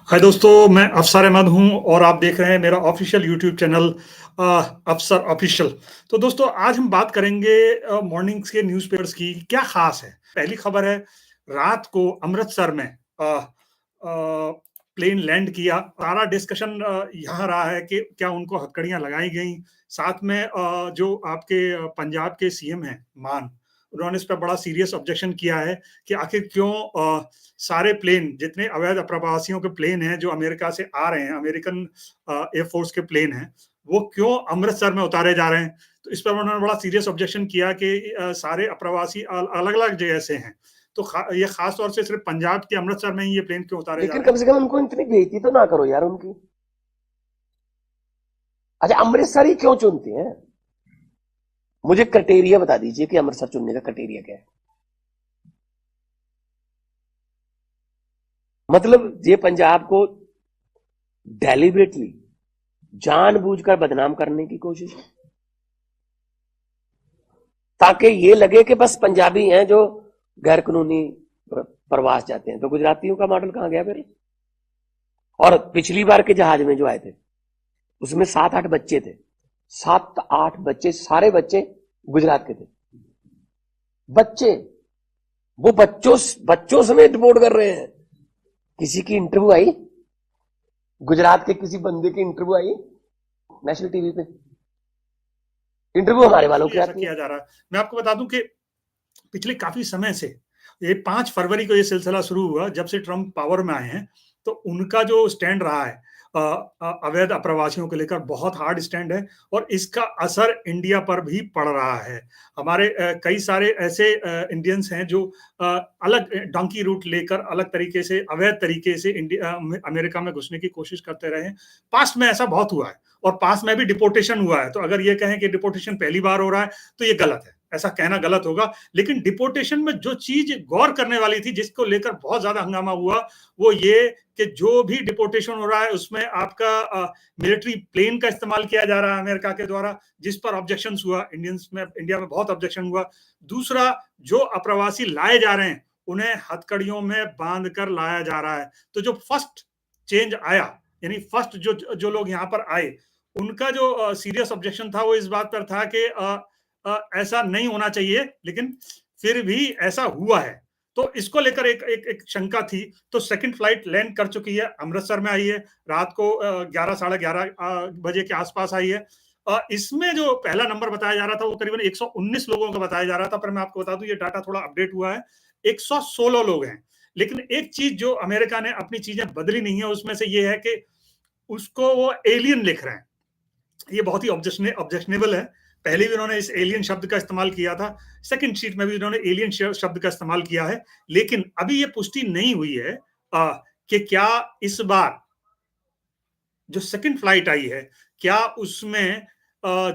हाय दोस्तों, मैं अफसर अहमद हूँ और आप देख रहे हैं मेरा ऑफिशियल यूट्यूब चैनल अफसर ऑफिशियल। तो दोस्तों आज हम बात करेंगे मॉर्निंग्स के न्यूज़पेपर्स की क्या खास है। पहली खबर है, रात को अमृतसर में प्लेन लैंड किया। सारा डिस्कशन यहाँ रहा है कि क्या उनको हथकड़ियाँ लगाई गई। साथ में जो आपके पंजाब के सीएम हैं मान, उन्होंने इस पर बड़ा सीरियस ऑब्जेक्शन किया है कि आखिर क्यों सारे प्लेन, जितने अवैध अप्रवासियों के प्लेन हैं जो अमेरिका से आ रहे हैं, अमेरिकन एयरफोर्स के प्लेन हैं, वो क्यों अमृतसर में उतारे जा रहे हैं। तो इस पर उन्होंने बड़ा सीरियस ऑब्जेक्शन किया कि सारे अप्रवासी अलग अलग जगह से हैं, तो ये खास तौर से सिर्फ पंजाब के अमृतसर में ही ये प्लेन क्यों उतारे जा लेकिन रहे कम से कम उनको इतनी बेइज्जती तो ना करो यार उनकी। अच्छा, अमृतसर ही क्यों चुनते हैं? मुझे क्राइटेरिया बता दीजिए कि अमृतसर चुनने का क्राइटेरिया क्या है। मतलब ये पंजाब को डेलिबरेटली जानबूझकर बदनाम करने की कोशिश है, ताकि ये लगे कि बस पंजाबी हैं जो गैर कानूनी प्रवास जाते हैं। तो गुजरातियों का मॉडल कहां गया फिर? और पिछली बार के जहाज में जो आए थे उसमें 7-8 बच्चे थे, 7-8 बच्चे, सारे बच्चे गुजरात के थे। बच्चे, वो बच्चों समेत रिपोर्ट कर रहे हैं। किसी की इंटरव्यू आई, गुजरात के किसी बंदे की इंटरव्यू आई नेशनल टीवी पे, इंटरव्यू हमारे वालों की आती किया जा रहा है। मैं आपको बता दूं कि पिछले काफी समय से, ये 5 फरवरी को ये सिलसिला शुरू हुआ जब से ट्रंप पावर में आए हैं, तो उनका जो स्टैंड रहा है अवैध अप्रवासियों को लेकर बहुत हार्ड स्टैंड है और इसका असर इंडिया पर भी पड़ रहा है। हमारे कई सारे ऐसे इंडियंस हैं जो अलग डोंकी रूट लेकर अलग तरीके से, अवैध तरीके से अमेरिका में घुसने की कोशिश करते रहे। पास्ट में ऐसा बहुत हुआ है और पास्ट में भी डिपोर्टेशन हुआ है। तो अगर ये कहें कि डिपोर्टेशन पहली बार हो रहा है तो ये गलत है, ऐसा कहना गलत होगा। लेकिन डिपोर्टेशन में जो चीज गौर करने वाली थी, जिसको लेकर बहुत ज्यादा हंगामा हुआ, वो ये कि जो भी डिपोर्टेशन हो रहा है उसमें आपका मिलिट्री प्लेन का इस्तेमाल किया जा रहा है अमेरिका के द्वारा, जिस पर ऑब्जेक्शन हुआ। इंडिया में बहुत ऑब्जेक्शन हुआ। दूसरा, जो अप्रवासी लाए जा रहे हैं उन्हें हथकड़ियों में बांध कर लाया जा रहा है। तो जो फर्स्ट चेंज आया, यानी फर्स्ट जो लोग यहाँ पर आए, उनका जो सीरियस ऑब्जेक्शन था वो इस बात पर था कि ऐसा नहीं होना चाहिए, लेकिन फिर भी ऐसा हुआ है। तो इसको लेकर एक शंका थी। तो सेकंड फ्लाइट लैंड कर चुकी है, अमृतसर में आई है, रात को 11 साढ़े 11 बजे के आसपास आई है। इसमें जो पहला नंबर बताया जा रहा था वो करीबन 119 लोगों का बताया जा रहा था, पर मैं आपको बता दूं ये डाटा थोड़ा अपडेट हुआ है, 116 लोग हैं। लेकिन एक चीज जो अमेरिका ने अपनी चीजें बदली नहीं है उसमें से ये है कि उसको वो एलियन लिख रहे हैं। ये बहुत ही ऑब्जेक्शनेबल है। पहले भी उन्होंने इस एलियन शब्द का इस्तेमाल किया था, सेकंड शीट में भी उन्होंने एलियन शब्द का इस्तेमाल किया है। लेकिन अभी ये पुष्टि नहीं हुई है कि क्या इस बार जो सेकंड फ्लाइट आई है, क्या उसमें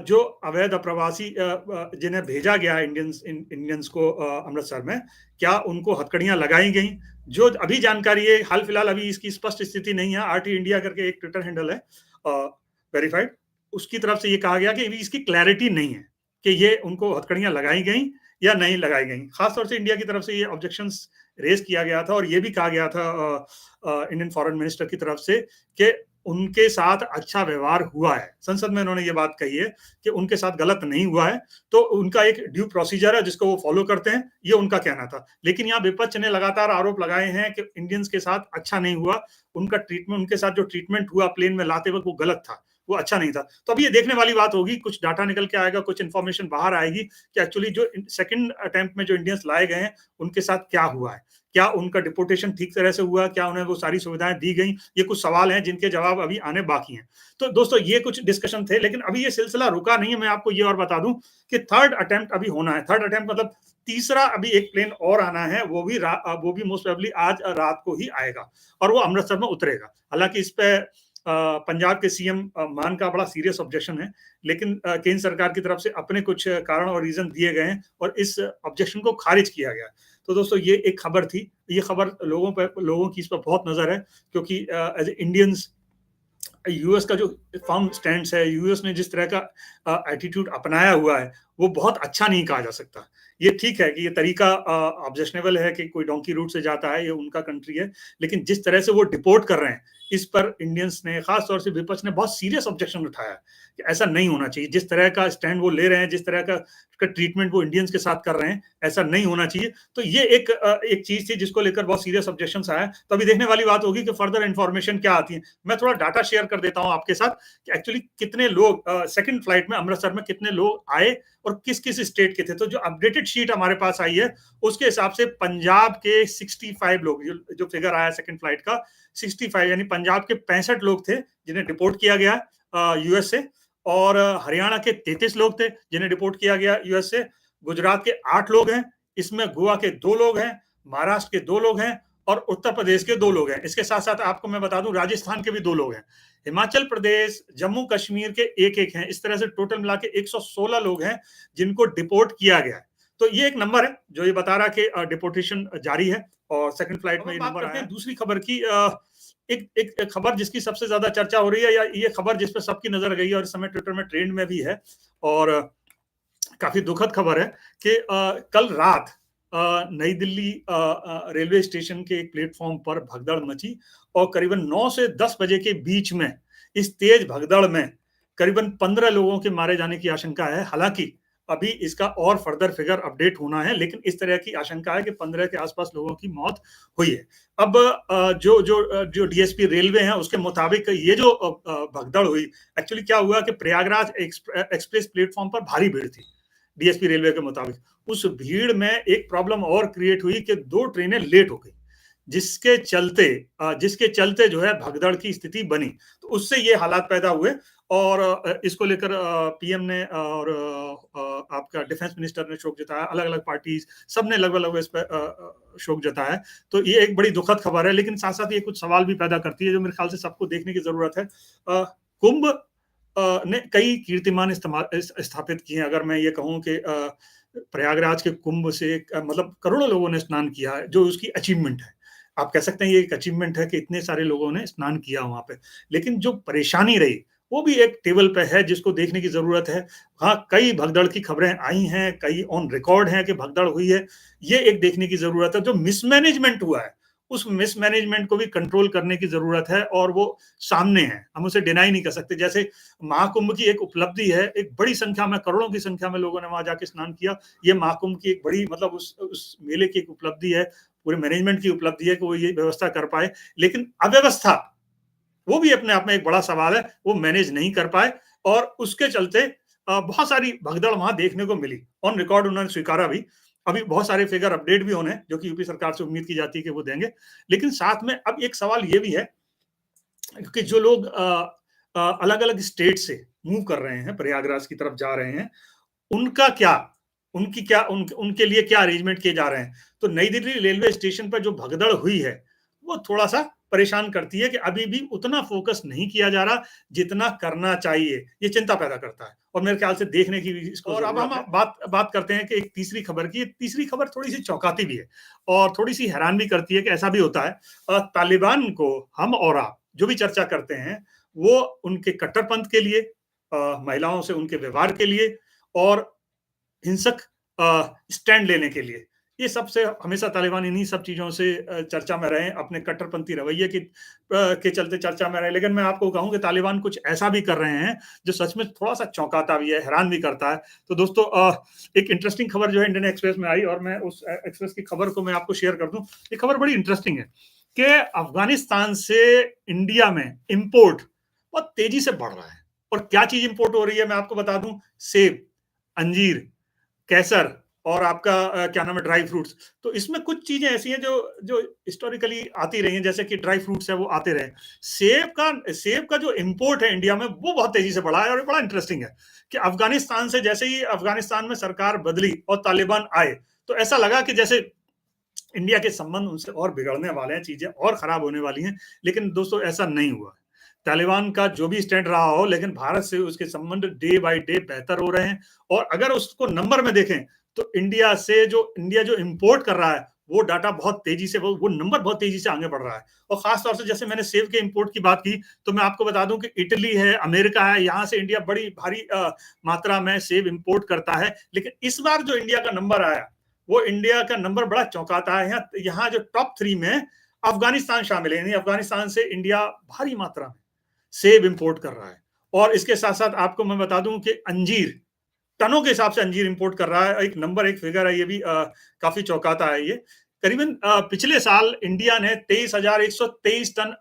जो अवैध अप्रवासी जिन्हें भेजा गया है इंडियंस को अमृतसर में, क्या उनको हथकड़ियां लगाई गई। जो अभी जानकारी है, हाल फिलहाल अभी इसकी स्पष्ट स्थिति नहीं है। आरटी इंडिया करके एक ट्विटर हैंडल है वेरीफाइड, उसकी तरफ से ये कहा गया कि इसकी क्लैरिटी नहीं है कि ये उनको हथकड़ियां लगाई गई या नहीं लगाई गई। खासतौर से इंडिया की तरफ से ये ऑब्जेक्शंस रेज किया गया था और ये भी कहा गया था इंडियन फॉरेन मिनिस्टर की तरफ से कि उनके साथ अच्छा व्यवहार हुआ है। संसद में उन्होंने ये बात कही है कि उनके साथ गलत नहीं हुआ है, तो उनका एक ड्यू प्रोसीजर है जिसको वो फॉलो करते हैं, ये उनका कहना था। लेकिन यहाँ विपक्ष ने लगातार आरोप लगाए हैं कि इंडियंस के साथ अच्छा नहीं हुआ, उनका ट्रीटमेंट, उनके साथ जो ट्रीटमेंट हुआ प्लेन में लाते वक्त वो गलत था, वो अच्छा नहीं था। तो अब ये देखने वाली बात होगी, कुछ डाटा निकल के आएगा, कुछ इन्फॉर्मेशन बाहर आएगी कि एक्चुअली जो सेकंड अटेम्प्ट में जो इंडियंस लाए गए हैं उनके साथ क्या हुआ है, क्या उनका डिपोर्टेशन ठीक तरह से हुआ, क्या उन्हें वो सारी सुविधाएं दी गई। ये कुछ सवाल हैं जिनके जवाब अभी आने बाकी हैं। तो दोस्तों ये कुछ डिस्कशन थे, लेकिन अभी ये सिलसिला रुका नहीं है। मैं आपको ये और बता दूं कि थर्ड अटेम्प्ट अभी होना है। थर्ड अटेम्प्ट मतलब तीसरा अभी एक प्लेन और आना है, वो भी मोस्ट प्रोबेबली आज रात को ही आएगा और वो अमृतसर में उतरेगा। हालांकि इस पे पंजाब के सीएम मान का बड़ा सीरियस ऑब्जेक्शन है, लेकिन केंद्र सरकार की तरफ से अपने कुछ कारण और रीजन दिए गए हैं और इस ऑब्जेक्शन को खारिज किया गया। तो दोस्तों ये एक खबर थी। ये खबर लोगों की इस पर बहुत नजर है, क्योंकि एज इंडियंस यूएस का जो फर्म स्टैंड है, यूएस ने जिस तरह का एटीट्यूड अपनाया हुआ है, वो बहुत अच्छा नहीं कहा जा सकता। ये ठीक है कि ये तरीका ऑब्जेक्शनेबल है कि कोई डोंकी रूट से जाता है, ये उनका कंट्री है, लेकिन जिस तरह से वो डिपोर्ट कर रहे हैं, इस पर इंडियंस ने, खास तौर से विपक्ष ने बहुत सीरियस ऑब्जेक्शन उठाया कि ऐसा नहीं होना चाहिए। जिस तरह का स्टैंड वो ले रहे हैं, जिस तरह का ट्रीटमेंट वो इंडियंस के साथ कर रहे हैं, ऐसा नहीं होना चाहिए। तो ये एक चीज थी जिसको लेकर बहुत सीरियस ऑब्जेक्शंस आया। तो अभी देखने वाली बात होगी कि फर्दर इंफॉर्मेशन क्या आती है। मैं थोड़ा डाटा शेयर कर देता हूं आपके साथ कि एक्चुअली कितने लोग सेकंड फ्लाइट में अमृतसर में कितने लोग आए और किस किस स्टेट के थे। तो जो अपडेटेड शीट हमारे पास आई है उसके हिसाब से पंजाब के 65 लोग, जो फिगर आया सेकंड फ्लाइट का 65, यानी पंजाब के 65 लोग थे जिन्हें डिपोर्ट किया गया यूएस से, और हरियाणा के 33 लोग थे जिन्हें डिपोर्ट किया गया यूएस से। गुजरात के 8 लोग हैं, इसमें गोवा के 2 लोग हैं, महाराष्ट्र के 2 लोग हैं और उत्तर प्रदेश के 2 लोग हैं। इसके साथ साथ आपको मैं बता दूं राजस्थान के भी 2 लोग हैं। हिमाचल प्रदेश, जम्मू कश्मीर के एक हैं। इस तरह से टोटल मिला के 116 लोग हैं जिनको डिपोर्ट किया गया है। तो ये एक नंबर है जो ये बता रहा है कि डिपोर्टेशन जारी है और सेकंड फ्लाइट में ये नंबर आया है। दूसरी खबर की एक खबर जिसकी सबसे ज्यादा चर्चा हो रही है, या ये खबर जिस पर सबकी नजर गई है और इस समय ट्विटर में ट्रेंड में भी है और काफी दुखद खबर है कि कल रात नई दिल्ली रेलवे स्टेशन के एक प्लेटफॉर्म पर भगदड़ मची और करीबन 9 से 10 बजे के बीच में इस तेज भगदड़ में करीबन 15 लोगों के मारे जाने की आशंका है। हालांकि अभी इसका और फर्दर फिगर अपडेट होना है, लेकिन इस तरह की आशंका है कि 15 के आसपास लोगों की मौत हुई है। अब जो डीएसपी रेलवे हैं उसके मुताबिक ये जो भगदड़ हुई, एक्चुअली क्या हुआ कि प्रयागराज एक्सप्रेस प्लेटफॉर्म पर भारी भीड़ थी। डीएसपी रेलवे के मुताबिक उस भीड़ में एक प्रॉब्लम और क्रिएट हुई कि 2 ट्रेनें लेट हो गई, जिसके चलते जो है भगदड़ की स्थिति बनी। तो उससे ये हालात पैदा हुए और इसको लेकर पीएम ने और आपका डिफेंस मिनिस्टर ने शोक जताया, अलग अलग पार्टीज सबने लगभग इस पर शोक जताया। तो ये एक बड़ी दुखद खबर है, लेकिन साथ साथ ये कुछ सवाल भी पैदा करती है जो मेरे ख्याल से सबको देखने की जरूरत है। कुंभ ने कई कीर्तिमान स्थापित किए हैं। अगर मैं ये कहूं कि प्रयागराज के कुंभ से मतलब करोड़ों लोगों ने स्नान किया है, जो उसकी अचीवमेंट है। आप कह सकते हैं ये एक अचीवमेंट है कि इतने सारे लोगों ने स्नान किया वहां पे, लेकिन जो परेशानी रही वो भी एक टेबल पे है जिसको देखने की जरूरत है। हाँ, कई भगदड़ की खबरें आई हैं, कई ऑन रिकॉर्ड हैं कि भगदड़ हुई है, ये एक देखने की जरूरत है। जो मिसमैनेजमेंट हुआ है उस मिसमैनेजमेंट को भी कंट्रोल करने की जरूरत है और वो सामने है, हम उसे डिनाई नहीं कर सकते। जैसे महाकुंभ की एक उपलब्धि है, एक बड़ी संख्या में, करोड़ों की संख्या में लोगों ने वहां जाके स्नान किया। ये महाकुंभ की एक बड़ी मतलब उस मेले की एक उपलब्धि है, पूरे मैनेजमेंट की उपलब्धि है कि वो ये व्यवस्था कर पाए। लेकिन अव्यवस्था वो भी अपने आप में एक बड़ा सवाल है, वो मैनेज नहीं कर पाए और उसके चलते बहुत सारी भगदड़ वहां देखने को मिली। ऑन रिकॉर्ड उन्होंने स्वीकारा भी। अभी बहुत सारे फिगर अपडेट भी होने जो कि यूपी सरकार से उम्मीद की जाती है कि वो देंगे। लेकिन साथ में अब एक सवाल ये भी है कि जो लोग अलग अलग स्टेट से मूव कर रहे हैं, प्रयागराज की तरफ जा रहे हैं, उनका क्या, उनके लिए क्या अरेंजमेंट किए जा रहे हैं। तो नई दिल्ली रेलवे स्टेशन पर जो भगदड़ हुई है वो थोड़ा सा परेशान करती है कि अभी भी उतना फोकस नहीं किया जा रहा जितना करना चाहिए। ये चिंता पैदा करता है और मेरे ख्याल से देखने की भी इसको। और अब हम बात करते हैं कि एक तीसरी खबर की। तीसरी खबर थोड़ी सी चौंकाती भी है और थोड़ी सी हैरान भी करती है कि ऐसा भी होता है। तालिबान को हम और आप जो भी चर्चा करते हैं वो उनके कट्टरपंथ के लिए, महिलाओं से उनके व्यवहार के लिए और हिंसक स्टैंड लेने के लिए, ये सबसे हमेशा तालिबान इन्हीं सब चीजों से चर्चा में रहे, अपने कट्टरपंथी रवैये के चलते चर्चा में रहे। लेकिन मैं आपको कहूं कि तालिबान कुछ ऐसा भी कर रहे हैं जो सच में थोड़ा सा चौंकाता भी है, हैरान भी करता है। तो दोस्तों एक इंटरेस्टिंग खबर जो है इंडियन एक्सप्रेस में आई और मैं उस एक्सप्रेस की खबर को मैं आपको शेयर कर दूं। ये खबर बड़ी इंटरेस्टिंग है कि अफगानिस्तान से इंडिया में इंपोर्ट बहुत तेजी से बढ़ रहा है। और क्या चीज इंपोर्ट हो रही है मैं आपको बता दूं, सेब, अंजीर, केसर और आपका क्या नाम है, ड्राई फ्रूट्स। तो इसमें कुछ चीजें ऐसी हैं जो हिस्टोरिकली आती रही हैं, जैसे कि ड्राई फ्रूट्स है वो आते रहे। सेब का जो इंपोर्ट है इंडिया में वो बहुत तेजी से बढ़ा है और बड़ा इंटरेस्टिंग है कि अफगानिस्तान से, जैसे ही अफगानिस्तान में सरकार बदली और तालिबान आए तो ऐसा लगा कि जैसे इंडिया के संबंध उनसे और बिगड़ने वाले हैं, चीजें और खराब होने वाली हैं। लेकिन दोस्तों ऐसा नहीं हुआ। तालिबान का जो भी स्टैंड रहा हो, लेकिन भारत से उसके संबंध डे बाय डे बेहतर हो रहे हैं। और अगर उसको नंबर में देखें तो इंडिया जो इंपोर्ट कर रहा है वो डाटा बहुत तेजी से, वो नंबर बहुत तेजी से आगे बढ़ रहा है। और खासतौर से जैसे मैंने सेब के इंपोर्ट की बात की तो मैं आपको बता दूं कि इटली है, अमेरिका है, यहाँ से इंडिया बड़ी भारी मात्रा में सेब इंपोर्ट करता है। लेकिन इस बार जो इंडिया का नंबर आया वो इंडिया का नंबर बड़ा चौंकाता है। यहाँ जो टॉप 3 में अफगानिस्तान शामिल है, यानी अफगानिस्तान से इंडिया भारी मात्रा में सेब इंपोर्ट कर रहा है। और इसके साथ साथ आपको मैं बता दूं कि अंजीर, टनों के हिसाब से अंजीर इंपोर्ट कर रहा है। एक नंबर, एक फिगर है, ये भी काफी चौंकाता है। ये करीबन पिछले साल इंडिया ने 23,123 टन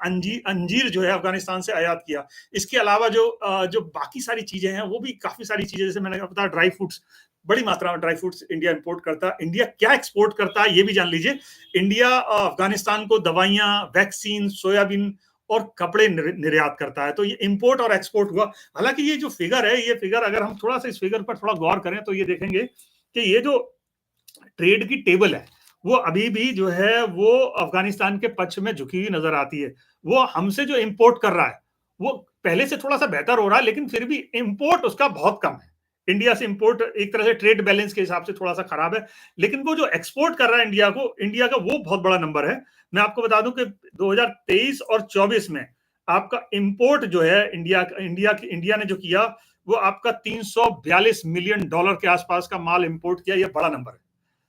अंजीर जो है अफगानिस्तान से आयात किया। इसके अलावा जो बाकी सारी चीजें हैं वो भी काफी सारी चीजें, जैसे मैंने बताया ड्राई फ्रूट्स, बड़ी मात्रा में ड्राई फ्रूट्स इंडिया इंपोर्ट करता है। इंडिया क्या एक्सपोर्ट करता है ये भी जान लीजिए। इंडिया अफगानिस्तान को दवाइयां, वैक्सीन, सोयाबीन और कपड़े निर्यात करता है। तो ये इंपोर्ट और एक्सपोर्ट हुआ। हालांकि ये जो फिगर है, ये फिगर अगर हम थोड़ा सा इस फिगर पर थोड़ा गौर करें तो ये देखेंगे कि ये जो ट्रेड की टेबल है वो अभी भी जो है वो अफगानिस्तान के पक्ष में झुकी हुई नजर आती है। वो हमसे जो इंपोर्ट कर रहा है वो पहले से थोड़ा सा बेहतर हो रहा है, लेकिन फिर भी इंपोर्ट उसका बहुत कम है। इंडिया से इंपोर्ट एक तरह से ट्रेड बैलेंस के हिसाब से थोड़ा सा खराब है, लेकिन वो जो एक्सपोर्ट कर रहा है इंडिया का वो बहुत बड़ा नंबर है। मैं आपको बता दूं कि 2023 और 24 में आपका इंपोर्ट जो है इंडिया ने जो किया वो आपका $342 मिलियन के आसपास का माल इंपोर्ट किया। ये बड़ा नंबर है।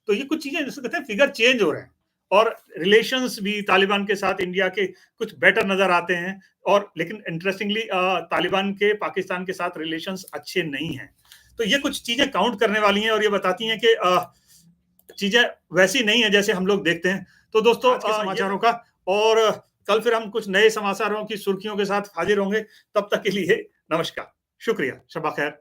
तो ये कुछ चीजें जैसे कहते हैं फिगर चेंज हो रहे हैं, और रिलेशंस भी तालिबान के साथ इंडिया के कुछ बेटर नजर आते हैं। और लेकिन इंटरेस्टिंगली तालिबान के पाकिस्तान के साथ रिलेशंस अच्छे नहीं हैं। तो ये कुछ चीजें काउंट करने वाली हैं और ये बताती हैं कि चीजें वैसी नहीं है जैसे हम लोग देखते हैं। तो दोस्तों आज के समाचारों का, और कल फिर हम कुछ नए समाचारों की सुर्खियों के साथ हाजिर होंगे। तब तक के लिए नमस्कार, शुक्रिया, शबा खैर।